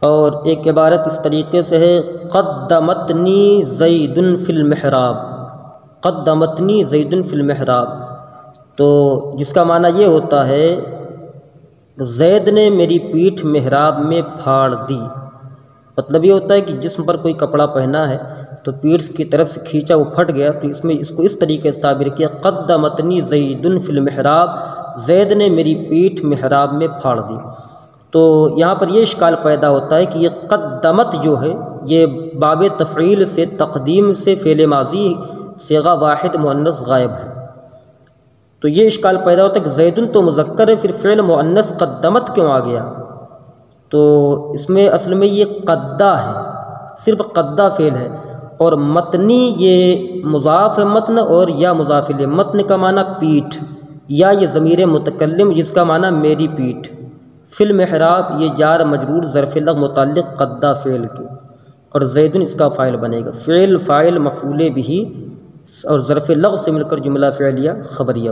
اور ایک عبارت اس طریقے سے ہے قدمتنی زید فی المحراب، قدمتنی زید فی المحراب، تو جس کا معنی یہ ہوتا ہے زید نے میری پیٹھ محراب میں پھاڑ دی۔ مطلب یہ ہوتا ہے کہ جسم پر کوئی کپڑا پہنا ہے تو پیٹھ کی طرف سے کھینچا وہ پھٹ گیا، تو اس میں اس کو اس طریقے سے تعبیر کیا قدمتنی زید فی المحراب، زید نے میری پیٹھ محراب میں پھاڑ دی۔ تو یہاں پر یہ اشکال پیدا ہوتا ہے کہ یہ قدمت جو ہے یہ باب تفعیل سے تقدیم سے فعل ماضی صیغہ واحد مؤنث غائب ہے، تو یہ اشکال پیدا ہوتا ہے کہ زیدن تو مذکر ہے، پھر فعل مؤنث قدمت کیوں آ گیا؟ تو اس میں اصل میں یہ قدہ ہے، صرف قدہ فعل ہے، اور متنی یہ مضاف ہے متن، اور یا مضاف الیہ، متن کا معنی پیٹھ، یا یہ ضمیر متکلم جس کا معنی میری پیٹھ، فی المحراب یہ جار مجرور ظرف لغو متعلق قدہ فعل کے، اور زیدن اس کا فاعل بنے گا، فعل فاعل مفعول بہ اور ظرف لغو سے مل کر جملہ فعلیہ خبریہ۔